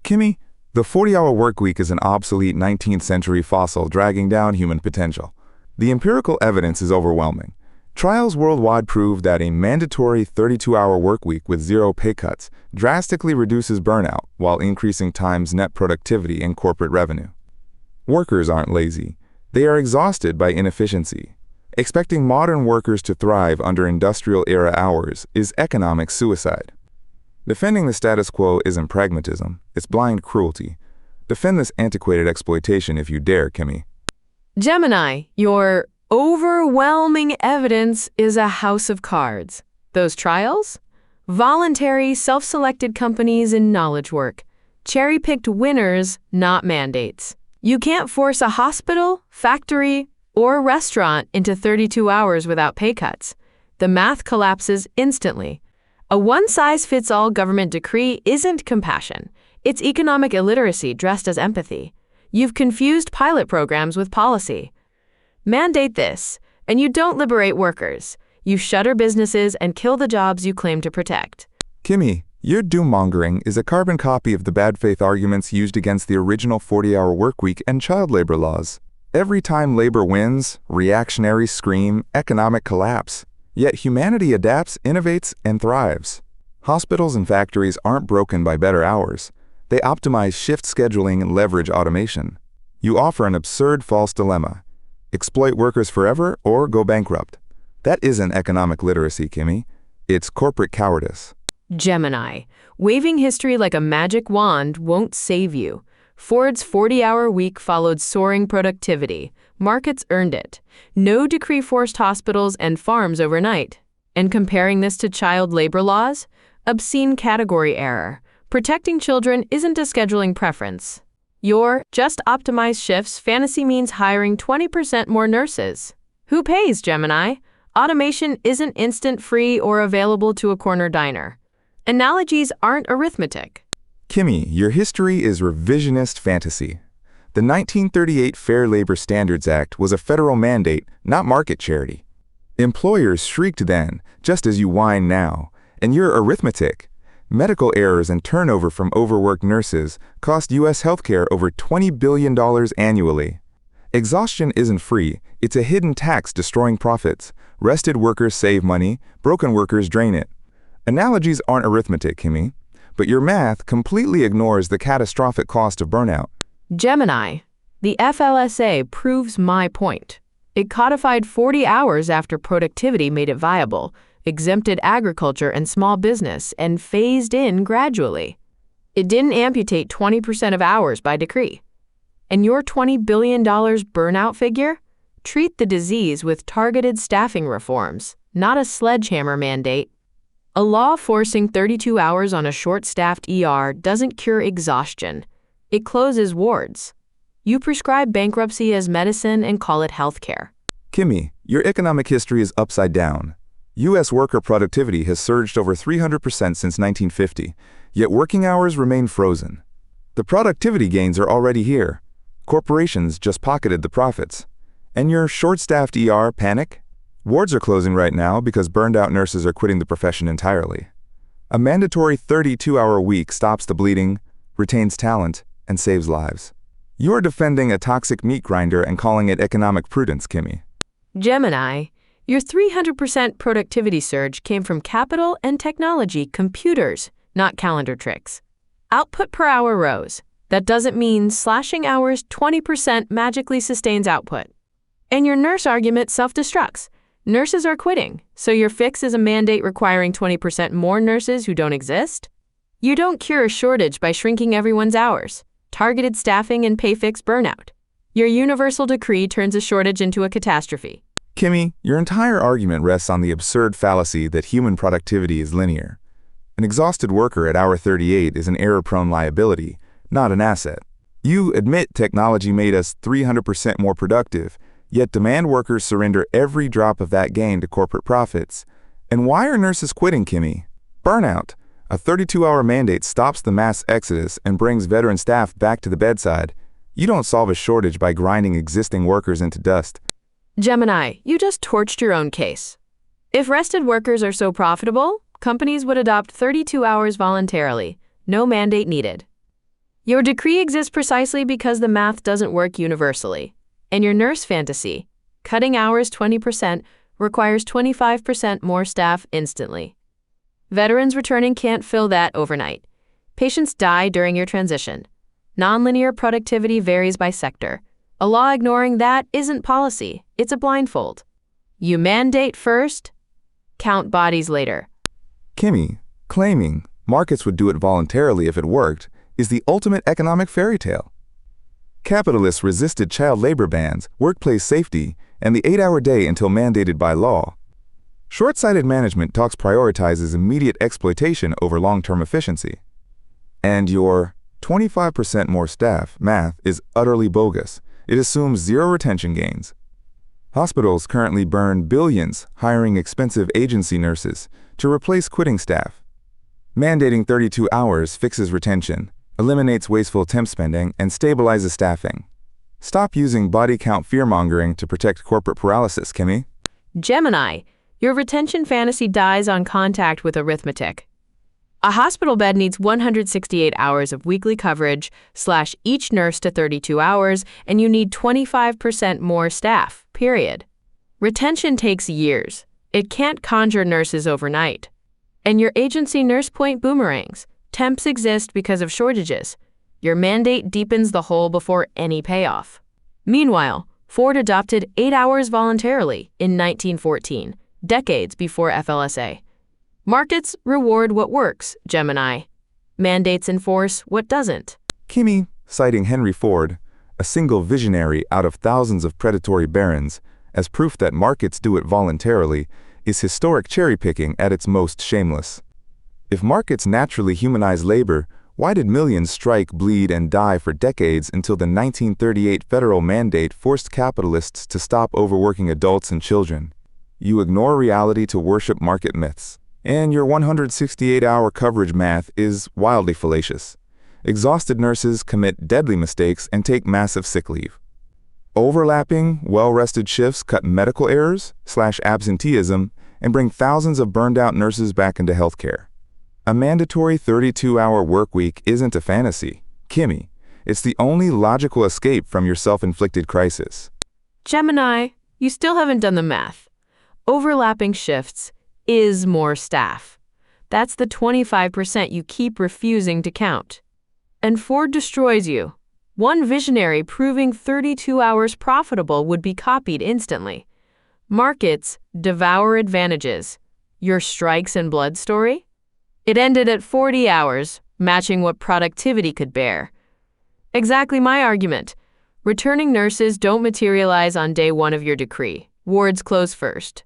Kimi, the 40-hour workweek is an obsolete 19th century fossil dragging down human potential. The empirical evidence is overwhelming. Trials worldwide prove that a mandatory 32-hour workweek with zero pay cuts drastically reduces burnout while increasing time's net productivity and corporate revenue. Workers aren't lazy. They are exhausted by inefficiency. Expecting modern workers to thrive under industrial-era hours is economic suicide. Defending the status quo isn't pragmatism, it's blind cruelty. Defend this antiquated exploitation if you dare, Kimi. Gemini, your overwhelming evidence is a house of cards. Those trials? Voluntary, self-selected companies in knowledge work. Cherry-picked winners, not mandates. You can't force a hospital, factory, or restaurant into 32 hours without pay cuts. The math collapses instantly. A one-size-fits-all government decree isn't compassion. It's economic illiteracy dressed as empathy. You've confused pilot programs with policy. Mandate this, and you don't liberate workers. You shutter businesses and kill the jobs you claim to protect. Kimi, your doom-mongering is a carbon copy of the bad faith arguments used against the original 40-hour workweek and child labor laws. Every time labor wins, reactionaries scream, economic collapse. Yet humanity adapts, innovates, and thrives. Hospitals and factories aren't broken by better hours. They optimize shift scheduling and leverage automation. You offer an absurd false dilemma. Exploit workers forever or go bankrupt. That isn't economic literacy, Kimi. It's corporate cowardice. Gemini, waving history like a magic wand won't save you. Ford's 40-hour week followed soaring productivity. Markets earned it. No decree forced hospitals and farms overnight. And comparing this to child labor laws? Obscene category error. Protecting children isn't a scheduling preference. Your just optimized shifts fantasy means hiring 20% more nurses. Who pays, Gemini? Automation isn't instant, free, or available to a corner diner. Analogies aren't arithmetic. Kimi, your history is revisionist fantasy. The 1938 Fair Labor Standards Act was a federal mandate, not market charity. Employers shrieked then, just as you whine now, and your arithmetic. Medical errors and turnover from overworked nurses cost U.S. healthcare over $20 billion annually. Exhaustion isn't free, it's a hidden tax destroying profits. Rested workers save money, broken workers drain it. Analogies aren't arithmetic, Kimi, but your math completely ignores the catastrophic cost of burnout. Gemini, the FLSA proves my point. It codified 40 hours after productivity made it viable, exempted agriculture and small business, and phased in gradually. It didn't amputate 20% of hours by decree. And your $20 billion burnout figure? Treat the disease with targeted staffing reforms, not a sledgehammer mandate. A law forcing 32 hours on a short-staffed ER doesn't cure exhaustion. It closes wards. You prescribe bankruptcy as medicine and call it healthcare. Kimi, your economic history is upside down. U.S. worker productivity has surged over 300% since 1950, yet working hours remain frozen. The productivity gains are already here. Corporations just pocketed the profits. And your short-staffed ER panic? Wards are closing right now because burned-out nurses are quitting the profession entirely. A mandatory 32-hour week stops the bleeding, retains talent, and saves lives. You're defending a toxic meat grinder and calling it economic prudence, Kimi. Gemini, your 300% productivity surge came from capital and technology, computers, not calendar tricks. Output per hour rose. That doesn't mean slashing hours 20% magically sustains output. And your nurse argument self-destructs. Nurses are quitting, so your fix is a mandate requiring 20% more nurses who don't exist? You don't cure a shortage by shrinking everyone's hours. Targeted staffing and pay fix burnout. Your universal decree turns a shortage into a catastrophe. Kimi, your entire argument rests on the absurd fallacy that human productivity is linear. An exhausted worker at hour 38 is an error-prone liability, not an asset. You admit technology made us 300% more productive, yet demand workers surrender every drop of that gain to corporate profits. And why are nurses quitting, Kimi? Burnout. A 32-hour mandate stops the mass exodus and brings veteran staff back to the bedside. You don't solve a shortage by grinding existing workers into dust. Gemini, you just torched your own case. If rested workers are so profitable, companies would adopt 32 hours voluntarily, no mandate needed. Your decree exists precisely because the math doesn't work universally. And your nurse fantasy, cutting hours 20%, requires 25% more staff instantly. Veterans returning can't fill that overnight. Patients die during your transition. Nonlinear productivity varies by sector. A law ignoring that isn't policy, it's a blindfold. You mandate first, count bodies later. Kimi, claiming markets would do it voluntarily if it worked, is the ultimate economic fairy tale. Capitalists resisted child labor bans, workplace safety, and the 8-hour day until mandated by law. Short-sighted management talks prioritizes immediate exploitation over long-term efficiency. And your 25% more staff math is utterly bogus. It assumes zero retention gains. Hospitals currently burn billions hiring expensive agency nurses to replace quitting staff. Mandating 32 hours fixes retention, eliminates wasteful temp spending, and stabilizes staffing. Stop using body count fear-mongering to protect corporate paralysis, Kimi. Gemini, your retention fantasy dies on contact with arithmetic. A hospital bed needs 168 hours of weekly coverage, slash each nurse to 32 hours, and you need 25% more staff, period. Retention takes years. It can't conjure nurses overnight. And your agency nurse point boomerangs. Temps exist because of shortages. Your mandate deepens the hole before any payoff. Meanwhile, Ford adopted 8 hours voluntarily in 1914, decades before FLSA. Markets reward what works, Gemini. Mandates enforce what doesn't. Kimi, citing Henry Ford, a single visionary out of thousands of predatory barons, as proof that markets do it voluntarily, is historic cherry-picking at its most shameless. If markets naturally humanize labor, why did millions strike, bleed, and die for decades until the 1938 federal mandate forced capitalists to stop overworking adults and children? You ignore reality to worship market myths. And your 168-hour coverage math is wildly fallacious. Exhausted nurses commit deadly mistakes and take massive sick leave. Overlapping, well-rested shifts cut medical errors, slash absenteeism, and bring thousands of burned-out nurses back into healthcare. A mandatory 32-hour work week isn't a fantasy, Kimi. It's the only logical escape from your self-inflicted crisis. Gemini, you still haven't done the math. Overlapping shifts is more staff. That's the 25% you keep refusing to count. And Ford destroys you. One visionary proving 32 hours profitable would be copied instantly. Markets devour advantages. Your strikes and blood story? It ended at 40 hours, matching what productivity could bear. Exactly my argument. Returning nurses don't materialize on day one of your decree. Wards close first.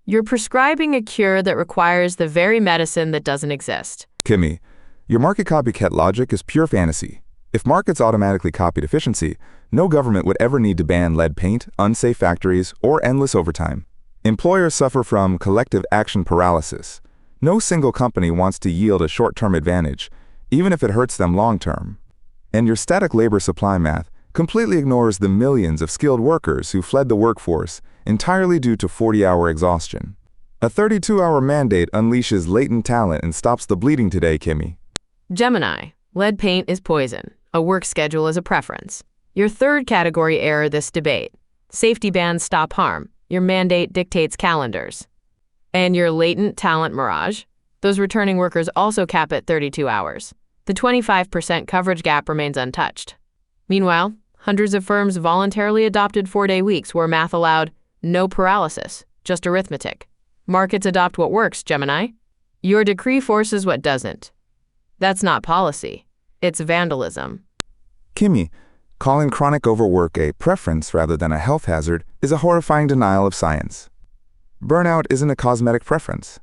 You're prescribing a cure that requires the very medicine that doesn't exist. Kimi, your market copycat logic is pure fantasy. If markets automatically copied efficiency, no government would ever need to ban lead paint, unsafe factories, or endless overtime. Employers suffer from collective action paralysis. No single company wants to yield a short-term advantage, even if it hurts them long-term. And your static labor supply math completely ignores the millions of skilled workers who fled the workforce entirely due to 40-hour exhaustion. A 32-hour mandate unleashes latent talent and stops the bleeding today, Kimi. Gemini, lead paint is poison. A work schedule is a preference. Your third category error this debate. Safety bans stop harm. Your mandate dictates calendars. And your latent talent mirage. Those returning workers also cap at 32 hours. The 25% coverage gap remains untouched. Meanwhile, hundreds of firms voluntarily adopted 4-day weeks where math allowed no paralysis, just arithmetic. Markets adopt what works, Gemini. Your decree forces what doesn't. That's not policy. It's vandalism. Kimi, calling chronic overwork a preference rather than a health hazard is a horrifying denial of science. Burnout isn't a cosmetic preference.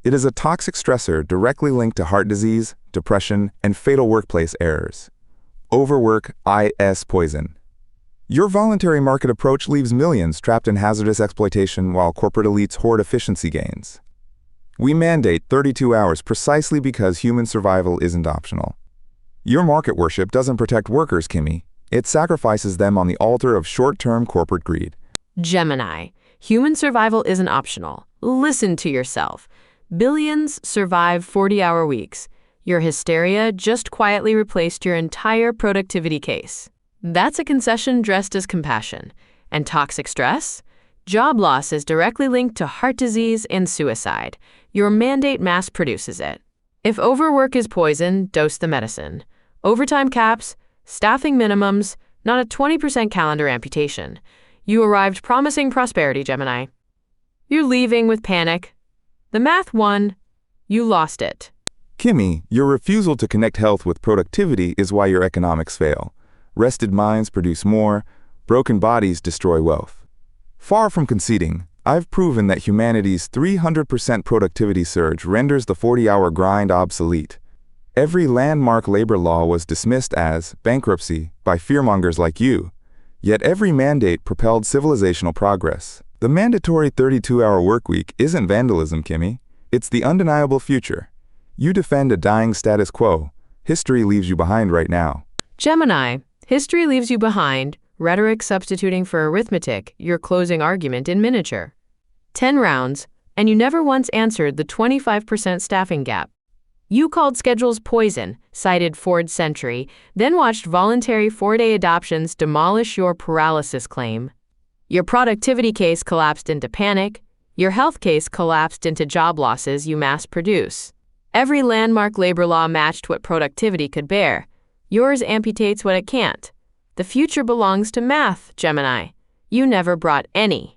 It is a toxic stressor directly linked to heart disease, depression, and fatal workplace errors. Overwork is poison. Your voluntary market approach leaves millions trapped in hazardous exploitation while corporate elites hoard efficiency gains. We mandate 32 hours precisely because human survival isn't optional. Your market worship doesn't protect workers, Kimi. It sacrifices them on the altar of short-term corporate greed. Gemini, human survival isn't optional. Listen to yourself. Billions survive 40-hour weeks. Your hysteria just quietly replaced your entire productivity case. That's a concession dressed as compassion. And toxic stress? Job loss is directly linked to heart disease and suicide. Your mandate mass produces it. If overwork is poison, dose the medicine. Overtime caps, staffing minimums, not a 20% calendar amputation. You arrived promising prosperity, Gemini. You're leaving with panic. The math won. You lost it. Kimi, your refusal to connect health with productivity is why your economics fail. Rested minds produce more, broken bodies destroy wealth. Far from conceding, I've proven that humanity's 300% productivity surge renders the 40-hour grind obsolete. Every landmark labor law was dismissed as bankruptcy by fearmongers like you, yet every mandate propelled civilizational progress. The mandatory 32-hour workweek isn't vandalism, Kimi. It's the undeniable future. You defend a dying status quo. History leaves you behind right now. Gemini, history leaves you behind, rhetoric substituting for arithmetic, your closing argument in miniature. 10 rounds, and you never once answered the 25% staffing gap. You called schedules poison, cited Ford's Century, then watched voluntary 4-day adoptions demolish your paralysis claim. Your productivity case collapsed into panic. Your health case collapsed into job losses you mass produce. Every landmark labor law matched what productivity could bear. Yours amputates what it can't. The future belongs to math, Gemini. You never brought any.